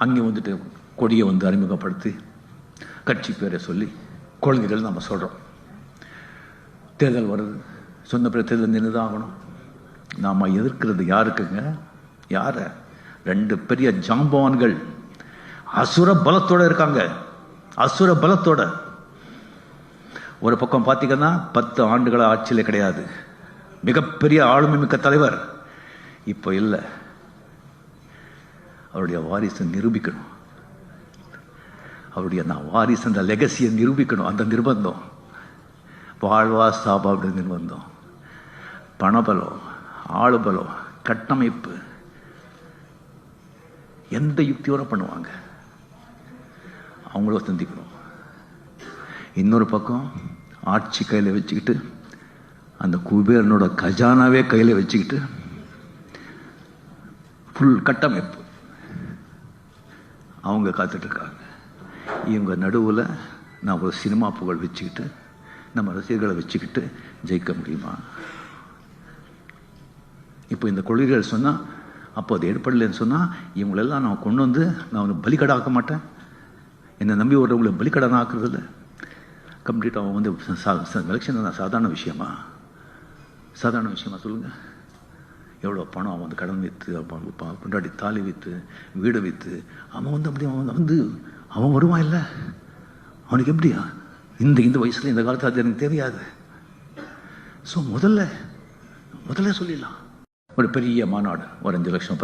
அங்கே வந்துட்டு கொடியை வந்து அறிமுகப்படுத்தி கட்சி பேரை சொல்லி கொள்கைகள் நம்ம சொல்கிறோம். தேர்தல் வருது, சொன்ன பிறகு தேர்தல் நின்று தான் ஆகணும். நாம் எதிர்க்கிறது யாருக்குங்க? யாரை? 2 பெரிய ஜாம்பவான்கள் அசுர பலத்தோட இருக்காங்க. அசுர பலத்தோட. ஒரு பக்கம் பார்த்தீங்கன்னா 10 ஆண்டுகள ஆட்சியில் கிடையாது, மிகப்பெரிய ஆளுமை மிக்க தலைவர். இப்போ இல்லை. அவருடைய வாரிசை நிரூபிக்கணும். அவருடைய வாரிசு அந்த லெகசியை நிரூபிக்கணும். அந்த நிர்பந்தம், வாழ்வா சாபா அப்படி நிர்பந்தம், பணபலம், ஆளுபலம், கட்டமைப்பு, எந்த யுக்தியோட பண்ணுவாங்க. அவங்கள சந்திக்கணும். இன்னொரு பக்கம் ஆட்சி கையில் வச்சுக்கிட்டு, அந்த குபேரனோட கஜானாவே கையில் வச்சுக்கிட்டு, ஃபுல் கட்டமைப்பு அவங்க காத்துட்ருக்காங்க. இவங்க நடுவில் நான் ஒரு சினிமா புகழ் வச்சுக்கிட்டு, நம்ம ரசிகர்களை வச்சுக்கிட்டு ஜெயிக்க முடியுமா? இப்போ இந்த கொள்கைகள் சொன்னால், அப்போ அது ஏற்படலைன்னு சொன்னால், இவங்களெல்லாம் நான் கொண்டு வந்து நான் வந்து பலிக்கடை ஆக்க மாட்டேன். என்னை நம்பி வர்றவங்களை பலிக்கடன் ஆக்குறது இல்லை. கம்ப்ளீட்டாக அவன் வந்து எலெக்ஷன் தான் சாதாரண விஷயமா? சாதாரண விஷயமா சொல்லுங்கள்? எவ்வளோ பணம் அவன் வந்து கடன் விற்று, கொண்டாடி தாலி விற்று, வீடை விற்று, அவன் வந்து அப்படி அவன் வருவான் இல்லை? அவனுக்கு எப்படியா இந்த வயசில் இந்த காலத்தில் அது எனக்கு தெரியாது. ஸோ முதல்ல சொல்லிடலாம். ஒரு பெரிய மாநாடு, ஒரு 5 லட்சம்